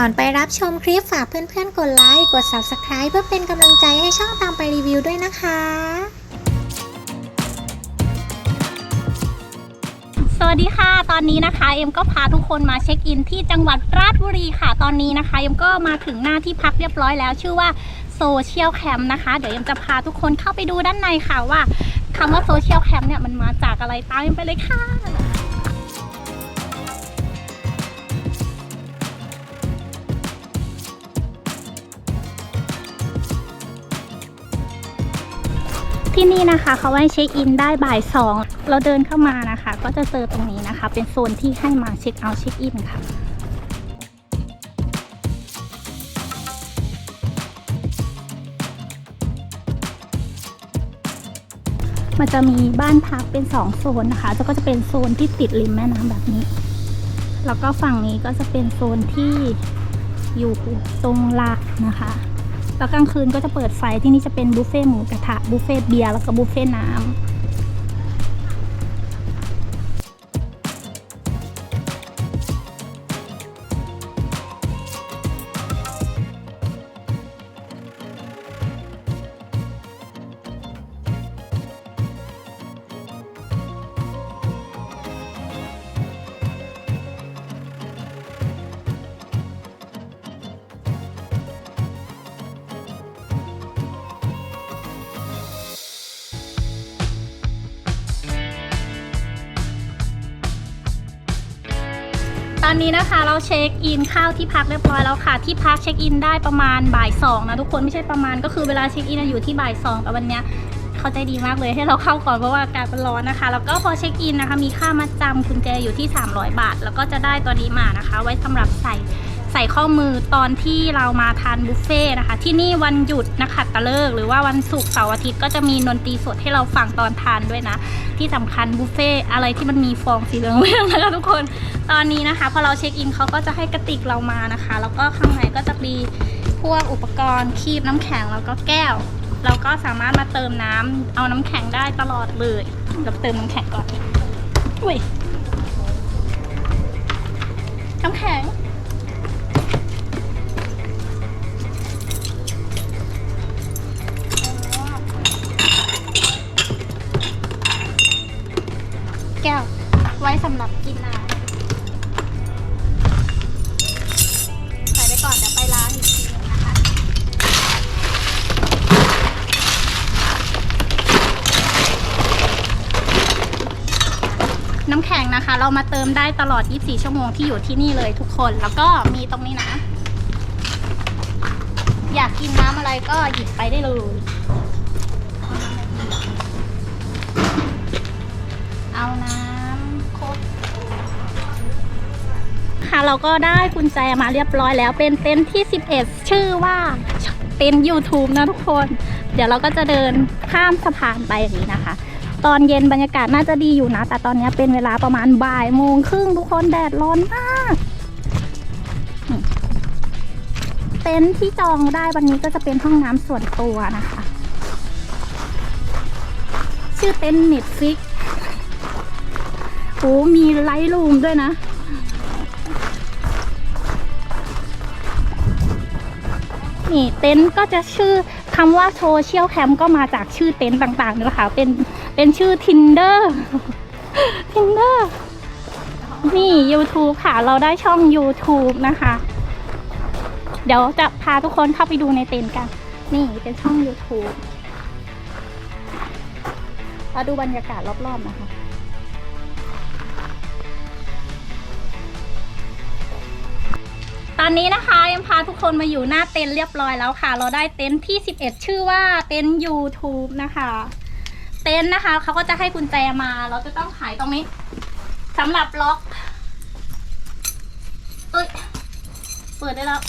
ก่อนไปรับชมคลิปฝากเพื่อนๆกดไลค์กด Subscribe เพื่อเป็นกำลังใจให้ช่องตามไปรีวิวด้วยนะคะสวัสดีค่ะตอนนี้นะคะเอ็มก็พาทุกคนมาเช็คอินที่จังหวัดราชบุรีค่ะตอนนี้นะคะเอ็มก็มาถึงหน้าที่พักเรียบร้อยแล้วชื่อว่าโซเชียลแคมป์นะคะเดี๋ยวเอ็มจะพาทุกคนเข้าไปดูด้านในค่ะว่าคำว่าโซเชียลแคมป์เนี่ยมันมาจากอะไรตามเอ็มไปเลยค่ะที่นี่นะคะเขาให้เช็คอินได้บ่าย2เราเดินเข้ามานะคะก็จะเจอตรงนี้นะคะเป็นโซนที่ให้มาเช็คเอาท์เช็คอินค่ะมันจะมีบ้านพักเป็น2โซนนะคะก็จะเป็นโซนที่ติดริมแม่น้ำแบบนี้แล้วก็ฝั่งนี้ก็จะเป็นโซนที่อยู่ตรงลานนะคะแล้วกลางคืนก็จะเปิดไฟที่นี่จะเป็นบุฟเฟ่หมูกระทะบุฟเฟ่เบียร์แล้วก็บุฟเฟ่น้ำตอนนี้นะคะเราเช็คอินเข้าที่พักเรียบร้อยแล้วค่ะที่พักเช็คอินได้ประมาณบ่าย2นะทุกคนไม่ใช่ประมาณก็คือเวลาเช็คอินอยู่ที่บ่าย2แต่วันนี้เขาใจดีมากเลยให้เราเข้าก่อนเพราะว่าอากาศมันร้อนนะคะแล้วก็พอเช็คอินนะคะมีค่ามัดจำกุญแจอยู่ที่300 บาทแล้วก็จะได้ตัวนี้มานะคะไว้สำหรับใส่ข้อมือตอนที่เรามาทานบุฟเฟ่นะคะที่นี่วันหยุดนะคะตะเลิกหรือว่าวันศุกร์เสาร์อาทิตย์ก็จะมีดนตรีสดให้เราฟังตอนทานด้วยนะที่สำคัญบุฟเฟ่อะไรที่มันมีฟองสีเหลืองนะคะทุกคนตอนนี้นะคะพอเราเช็คอินเขาก็จะให้กระติกเรามานะคะแล้วก็ข้างในก็จะมีพวกอุปกรณ์คีบน้ำแข็งแล้วก็แก้วเราก็สามารถมาเติมน้ำเอาน้ำแข็งได้ตลอดเลยเราเติมน้ำแข็งก่อนอุ้ยน้ำแข็งแก้วไว้สำหรับกินน้ำใส่ไปก่อนเดี๋ยวไปล้างอีกทีนึงนะคะน้ำแข็งนะคะเรามาเติมได้ตลอด24 ชั่วโมงที่อยู่ที่นี่เลยทุกคนแล้วก็มีตรงนี้นะอยากกินน้ำอะไรก็หยิบไปได้เลยเอาน้ำโค้กค่ะเราก็ได้กุญแจมาเรียบร้อยแล้วเป็นเต็นท์ที่11ชื่อว่าเต็นท์ YouTube นะทุกคนเดี๋ยวเราก็จะเดินข้ามสะพานไปอย่างนี้นะคะตอนเย็นบรรยากาศน่าจะดีอยู่นะแต่ตอนนี้เป็นเวลาประมาณบ่ายโมงครึ่งทุกคนแดดร้อนมากเต็นท์ที่จองได้วันนี้ก็จะเป็นห้องน้ำส่วนตัวนะคะชื่อเต็นท์ Netflixโอ้มีไลท์รูมด้วยนะนี่เต็นท์ก็จะชื่อคำว่าโซเชียลแคมป์ก็มาจากชื่อเต็นท์ต่างๆนี่แหละค่ะเป็นชื่อ Tinder นี่ YouTube ค่ะเราได้ช่อง YouTube นะคะเดี๋ยวจะพาทุกคนเข้าไปดูในเต็นท์กันนี่เป็นช่อง YouTube มาดูบรรยากาศรอบๆนะคะตอนนี้นะคะยังพาทุกคนมาอยู่หน้าเต็นท์เรียบร้อยแล้วค่ะเราได้เต็นท์ที่11ชื่อว่าเต็นท์ YouTube นะคะเต็นท์นะคะเขาก็จะให้กุญแจมาเราจะต้องขายตรงนี้สำหรับล็อกเอ้ยเปิดได้แล้ว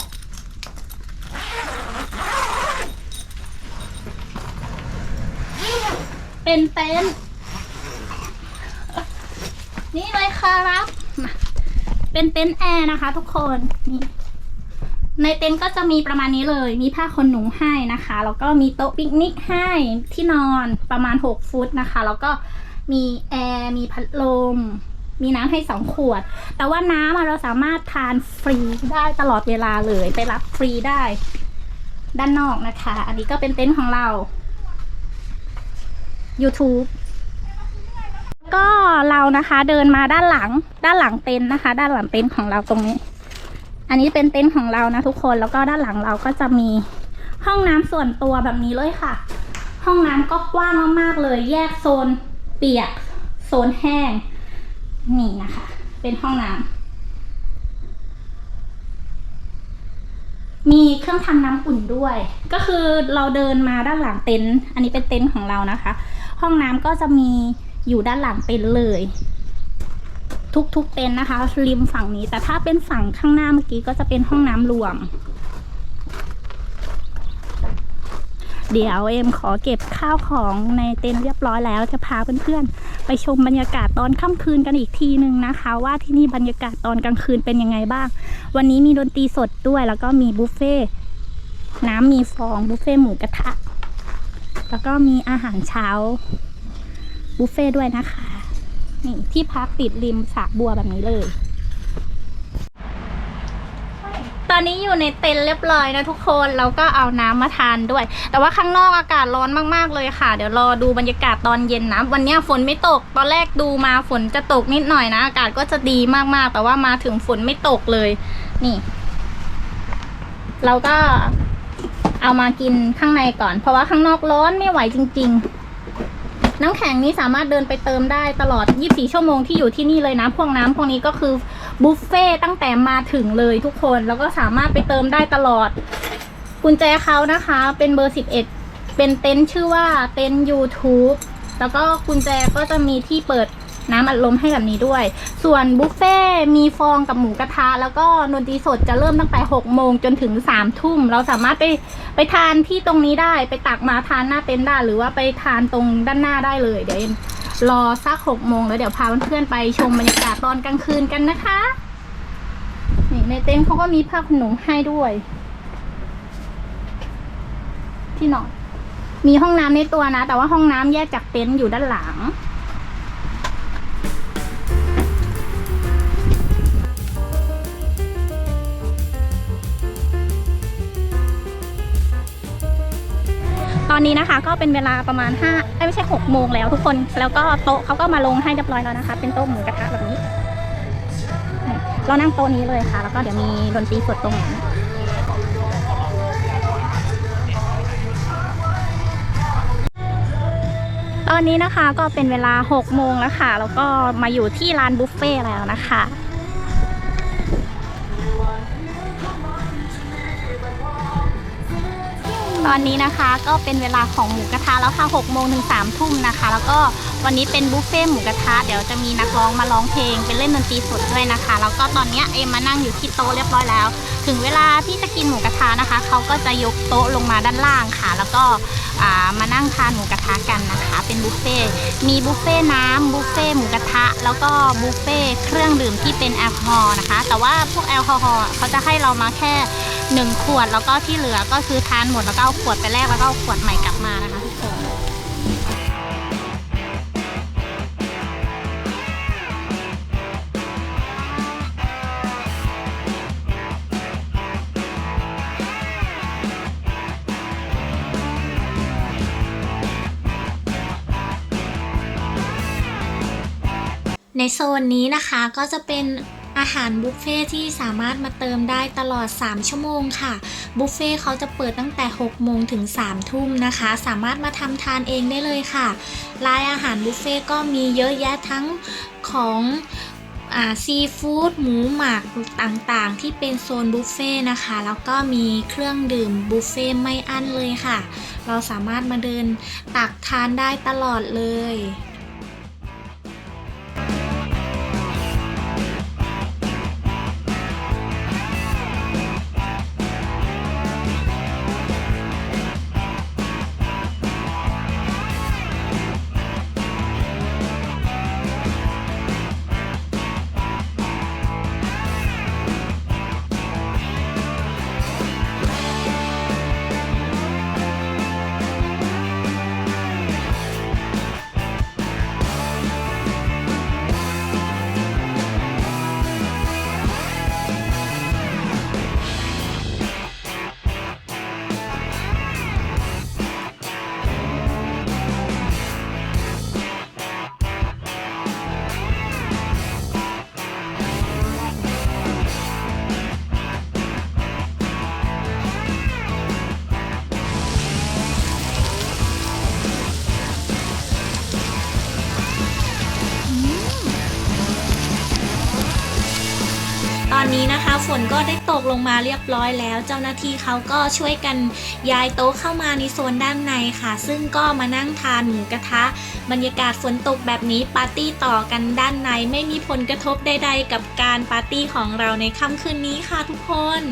เป็นเต็นท์นี่เลยครับเป็นเต็นท์แอร์นะคะทุกคนนี่ในเต็นท์ก็จะมีประมาณนี้เลยมีผ้าขนหนูให้นะคะแล้วก็มีโต๊ะปิกนิกให้ที่นอนประมาณ6 ฟุตนะคะแล้วก็มีแอร์มีพัดลม มีน้ำให้2 ขวด แต่ว่าน้ำเราสามารถทานฟรีได้ตลอดเวลาเลยไปรับฟรีได้ด้านนอกนะคะ อันนี้ก็เป็นเต็นท์ของเรา YouTube ก็เรานะคะเดินมาด้านหลังเต็นท์นะคะด้านหลังเต็นท์ของเราตรงนี้ อันนี้เป็นเต็นท์ของเรานะทุกคนแล้วก็ด้านหลังเราก็จะมีห้องน้ำส่วนตัวแบบนี้เลยค่ะห้องน้ำก็กว้างมากๆเลยแยกโซนเปียกโซนแห้งนี่นะคะเป็นห้องน้ำมีเครื่องทำน้ำอุ่นด้วยก็คือเราเดินมาด้านหลังเต็นท์อันนี้เป็นเต็นท์ของเรานะคะห้องน้ำก็จะมีอยู่ด้านหลังเต็นท์เลยทุกเต็นท์นะคะริมฝั่งนี้แต่ถ้าเป็นฝั่งข้างหน้าเมื่อกี้ก็จะเป็นห้องน้ำรวมเดี๋ยวเอ็มขอเก็บข้าวของในเต็นท์เรียบร้อยแล้วจะพาเพื่อนๆไปชมบรรยากาศตอนค่ำคืนกันอีกทีนึงนะคะว่าที่นี่บรรยากาศตอนกลางคืนเป็นยังไงบ้างวันนี้มีดนตรีสดด้วยแล้วก็มีบุฟเฟ่น้ำมีฟองบุฟเฟ่หมูกระทะแล้วก็มีอาหารเช้าบุฟเฟ่ด้วยนะคะนี่ที่พักติดริมสระบัวแบบนี้เลยตอนนี้อยู่ในเต็นท์เรียบร้อยนะทุกคนเราก็เอาน้ำมาทานด้วยแต่ว่าข้างนอกอากาศร้อนมากๆเลยค่ะเดี๋ยวรอดูบรรยากาศตอนเย็นนะวันนี้ฝนไม่ตกตอนแรกดูมาฝนจะตกนิดหน่อยนะอากาศก็จะดีมากๆแต่ว่ามาถึงฝนไม่ตกเลยนี่เราก็เอามากินข้างในก่อนเพราะว่าข้างนอกร้อนไม่ไหวจริงๆน้ำแข็งนี้สามารถเดินไปเติมได้ตลอด24ชั่วโมงที่อยู่ที่นี่เลยนะพวกน้ำพวกนี้ก็คือบุฟเฟ่ตั้งแต่มาถึงเลยทุกคนแล้วก็สามารถไปเติมได้ตลอดกุญแจเขานะคะเป็นเบอร์11เป็นเต็นท์ชื่อว่าเต็นท์ YouTube แล้วก็กุญแจก็จะมีที่เปิดน้ำอัดลมให้แบบนี้ด้วยส่วนบุฟเฟ่มีฟองกับหมูกระทะแล้วก็ดนตรีสดจะเริ่มตั้งแต่6 โมงจนถึง3 ทุ่มเราสามารถไปทานที่ตรงนี้ได้ไปตักมาทานหน้าเต็นท์ได้หรือว่าไปทานตรงด้านหน้าได้เลยเดี๋ยวรอสัก6 โมงแล้วเดี๋ยวพาเพื่อนๆไปชมบรรยากาศตอนกลางคืนกันนะคะนี่ในเต็นท์เขาก็มีผ้าขนหนูให้ด้วยที่นอนมีห้องน้ำในตัวนะแต่ว่าห้องน้ำแยกจากเต็นท์อยู่ด้านหลังตอนนี้นะคะก็เป็นเวลาประมาณไม่ใช่6 โมงแล้วทุกคนแล้วก็โต๊ะเขาก็มาลงให้เรียบร้อยแล้วนะคะเป็นโต๊ะหมูกระทะแบบนี้เรานั่งโต๊ะนี้เลยค่ะแล้วก็เดี๋ยวมีดนตรีสดตรงนี้ตอนนี้นะคะก็เป็นเวลา6 โมงแล้วค่ะแล้วก็มาอยู่ที่ร้านบุฟเฟ่แล้วนะคะตอนนี้นะคะก็เป็นเวลาของหมูกระทะแล้วค่ะ6 โมงถึง3 ทุ่มนะคะแล้วก็วันนี้เป็นบุฟเฟ่หมูกระทะเดี๋ยวจะมีนักร้องมาร้องเพลงเป็นเล่นดนตรีสดด้วยนะคะแล้วก็ตอนนี้เอ็มมานั่งอยู่ที่โต๊ะเรียบร้อยแล้วถึงเวลาที่จะกินหมูกระทะนะคะเขาก็จะยกโต๊ะลงมาด้านล่างค่ะแล้วก็มานั่งทานหมูกระทะกันนะคะเป็นบุฟเฟ่มีบุฟเฟ่น้ำบุฟเฟ่หมูกระทะแล้วก็บุฟเฟ่เครื่องดื่มที่เป็นแอลกอฮอล์นะคะแต่ว่าพวกแอลกอฮอล์เขาจะให้เรามาแค่1 ขวดแล้วก็ที่เหลือก็คือทานหมดแล้วก็เอาขวดไปแลกแล้วก็เอาขวดใหม่กลับมานะคะทุกคนในโซนนี้นะคะก็จะเป็นอาหารบุฟเฟ่ที่สามารถมาเติมได้ตลอด3 ชั่วโมงค่ะบุฟเฟ่เขาจะเปิดตั้งแต่6 โมงถึง3 ทุ่มนะคะสามารถมาทำทานเองได้เลยค่ะรายอาหารบุฟเฟ่ก็มีเยอะแยะทั้งของซีฟู้ดหมูหมักต่างๆที่เป็นโซนบุฟเฟ่นะคะแล้วก็มีเครื่องดื่มบุฟเฟ่ไม่อั้นเลยค่ะเราสามารถมาเดินตักทานได้ตลอดเลย อนนี้นะคะฝนก็ได้ตกลงมาเรียบร้อยแล้วเจ้าหน้าที่เขาก็ช่วยกันย้ายโต๊ะเข้ามาในโซนด้านในค่ะซึ่งก็มานั่งทานหมูกระทะบรรยากาศฝนตกแบบนี้ปาร์ตี้ต่อกันด้านในไม่มีผลกระทบใดๆกับการปาร์ตี้ของเราในค่ำคืนนี้ค่ะทุกคน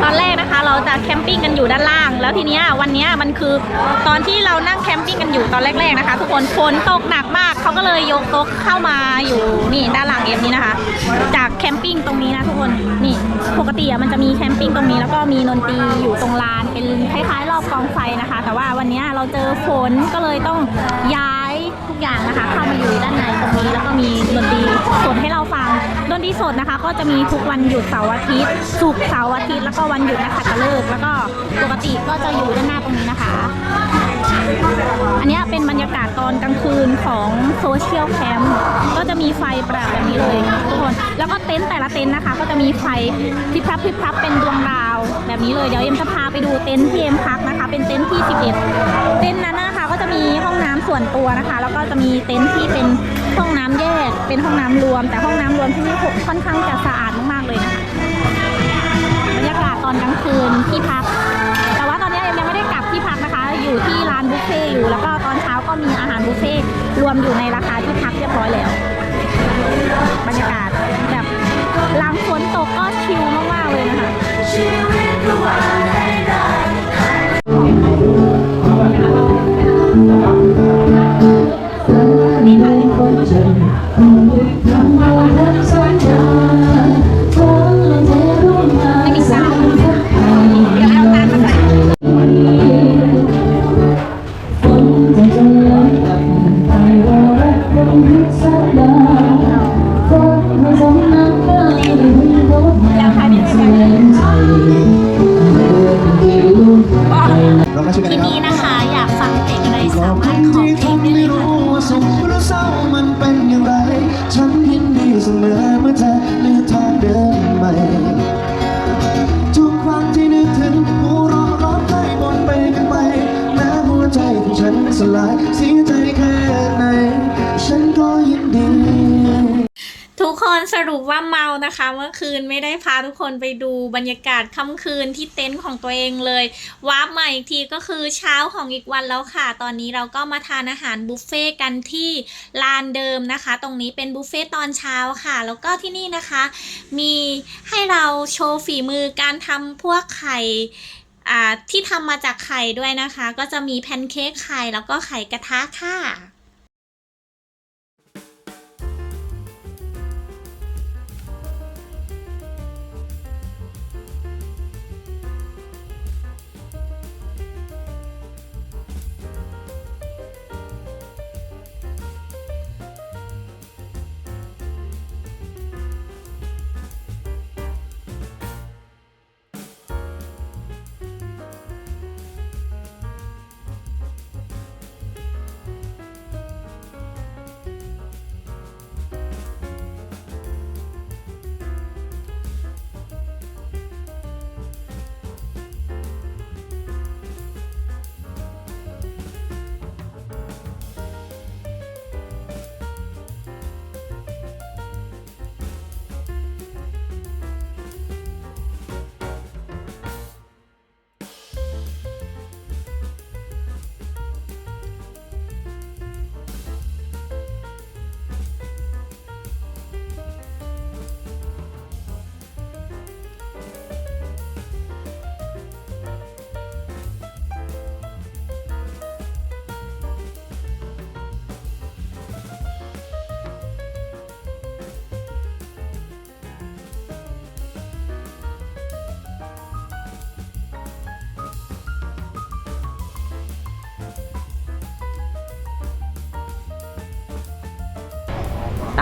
ตอนแรกนะคะเราจะแคมปิ้งกันอยู่ด้านล่างแล้วทีเนี้ยวันเนี้ยมันคือตอนที่เรานั่งแคมปิ้งกันอยู่ตอนแรกๆนะคะทุกคนฝนตกหนักมากเขาก็เลยยกโต๊ะเข้ามาอยู่นี่ด้านหลังเอฟนี้นะคะจากแคมปิ้งตรงนี้นะทุกคนนี่ปกติมันจะมีแคมปิ้งตรงนี้แล้วก็มีดนตรีอยู่ตรงลานเป็นคล้ายๆรอบกองไฟนะคะแต่ว่าวันเนี้ยเราเจอฝนก็เลยต้องย้ายทุกอย่างนะคะเข้ามาอยู่ด้านในตรงนี้แล้วก็มีดนตรีสดให้เราฟังดนตรีสดนะคะก็จะมีทุกวันหยุดเสาร์อาทิตย์ศุกร์เสาร์อาทิตย์แล้วก็วันหยุดนะคะจะเลิกแล้วก็ปกติก็จะอยู่ด้านหน้าตรงนี้นะคะ อันนี้เป็นบรรยากาศตอนกลางคืนของโซเชียลแคมป์ก็จะมีไฟประดับแบบนี้เลยทุกคนแล้วก็เต็นท์แต่ละเต็นท์นะคะก็จะมีไฟพริบพรับเป็นดวงดาวแบบนี้เลยเดี๋ยวเอ็มจะพาไปดูเต็นท์ที่เอ็มพักนะคะเป็นเต็นท์ที่11เต็นท์นั้นนะคะก็จะมีห้องน้ำส่วนตัวนะคะแล้วก็จะมีเต็นท์ที่เป็นห้องน้ำแยกเป็นห้องน้ำรวมแต่ห้องน้ำรวมที่นี่ค่อนข้างจะสะอาดมากๆเลยนะคะบรรยากาศตอนกลางคืนที่พักแต่ว่าตอนนี้ยังไม่ได้กลับที่พักนะคะอยู่ที่ร้านบุฟเฟ่อยู่แล้วก็ตอนเช้าก็มีอาหารบุฟเฟ่รวมอยู่ในราคาที่พักเรียบร้อยแล้วบรรยากาศแบบหลังฝนตกก็ชิลมากๆเลยนะคะที่นี่นะคะอยากฟังเพลงอะไรสามารถขอเพลงได้เลยค่ะสุขหรือเศร้ามันเป็นอย่างไรฉันยินดีเสมอเมื่อเธอเลือกทางเดินใหม่ทุกครั้งที่นึกถึงหัวเราะร้องไห้บนไปกันไปแม้หัวใจของฉันสลายเสียใจแค่ไหนฉันก็ยินดีทุกคนสรุปว่าเมานะคะเมื่อคืนไม่ได้พาทุกคนไปดูบรรยากาศค่ำคืนที่เต็นท์ของตัวเองเลยวาร์ปใหม่อีกทีก็คือเช้าของอีกวันแล้วค่ะตอนนี้เราก็มาทานอาหารบุฟเฟ่กันที่ลานเดิมนะคะตรงนี้เป็นบุฟเฟ่ตอนเช้าค่ะแล้วก็ที่นี่นะคะมีให้เราโชว์ฝีมือการทำพวกไข่ที่ทำมาจากไข่ด้วยนะคะก็จะมีแพนเค้กไข่แล้วก็ไข่กระทะค่ะ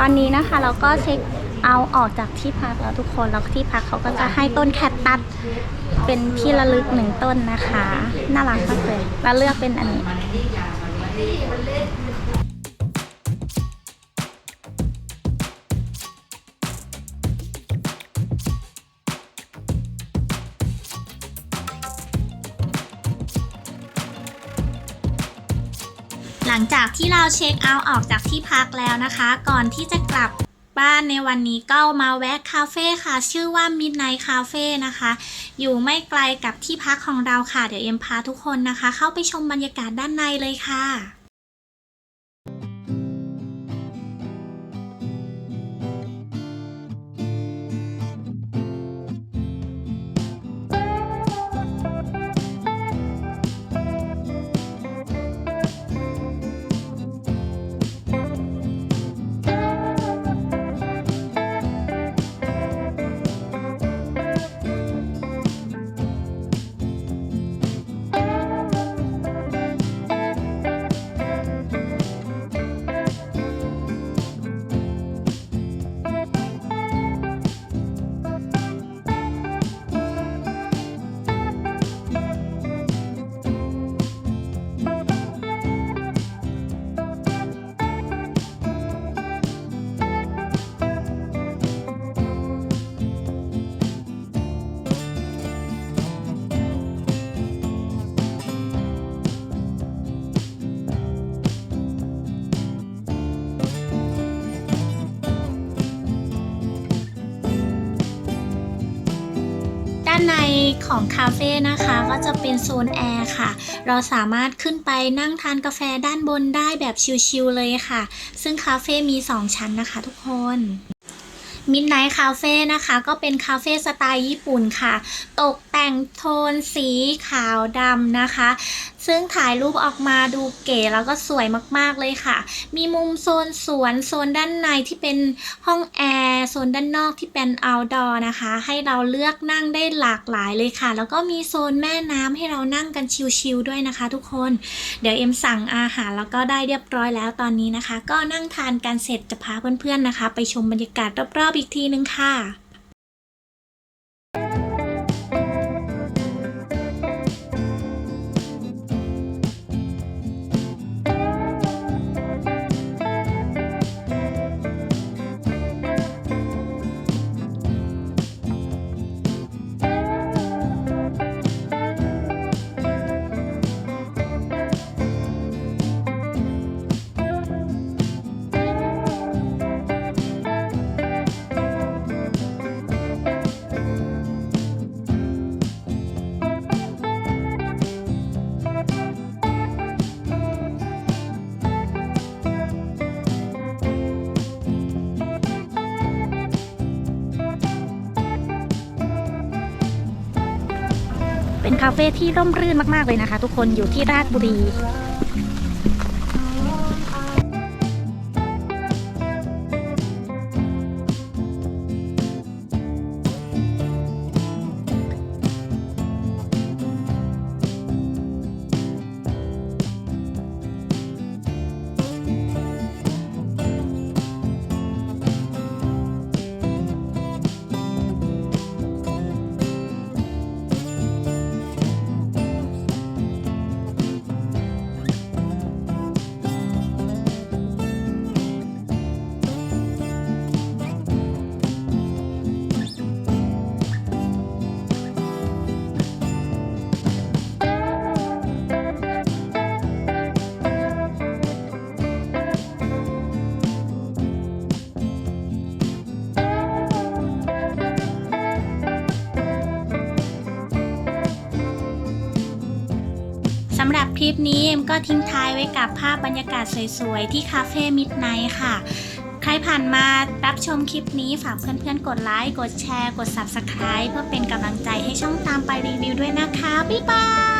ตอนนี้นะคะเราก็เช็คเอาท์ออกจากที่พักแล้วทุกคนแล้วที่พักเขาก็จะให้ต้นแคคตัสเป็นที่ระลึก1ต้นนะคะน่ารักมากเลยแล้วเลือกเป็นอันนี้ หลังจากที่เราเช็คเอาท์ออกจากที่พักแล้วนะคะก่อนที่จะกลับ บ้านในวันนี้ก็มาแวะคาเฟ่ค่ะชื่อว่า Midnight Cafe นะคะอยู่ไม่ไกลกับที่พักของเราค่ะเดี๋ยวเอ็มพาทุกคนนะคะเข้าไปชมบรรยากาศด้านในเลยค่ะ ด้านในของคาเฟ่นะคะก็จะเป็นโซนแอร์ค่ะเราสามารถขึ้นไปนั่งทานกาแฟด้านบนได้แบบชิลๆเลยค่ะซึ่งคาเฟ่มี2ชั้นนะคะทุกคน Midnight Cafe นะคะก็เป็นคาเฟ่สไตล์ญี่ปุ่นค่ะตกแต่งโทนสีขาวดำนะคะซึ่งถ่ายรูปออกมาดูเก๋แล้วก็สวยมากๆเลยค่ะมีมุมโซนสวนโซนด้านในที่เป็นห้องแอร์โซนด้านนอกที่เป็น outdoor นะคะให้เราเลือกนั่งได้หลากหลายเลยค่ะแล้วก็มีโซนแม่น้ำให้เรานั่งกันชิลๆด้วยนะคะทุกคนเดี๋ยวเอ็มสั่งอาหารแล้วก็ได้เรียบร้อยแล้วตอนนี้นะคะก็นั่งทานกันเสร็จจะพาเพื่อนๆนะคะไปชมบรรยากาศรอบๆอีกทีนึงค่ะ เป็นคาเฟ่ที่ร่มรื่นมากๆเลยนะคะทุกคนอยู่ที่ราชบุรี สำหรับคลิปนี้เอ็มก็ทิ้งท้ายไว้กับภาพบรรยากาศสวยๆที่คาเฟ่มิดไนท์ค่ะใครผ่านมารับชมคลิปนี้ฝากเพื่อนๆกดไลค์กดแชร์กด Subscribe เพื่อเป็นกำลังใจให้ช่องตามไปรีวิวด้วยนะคะบ๊ายบาย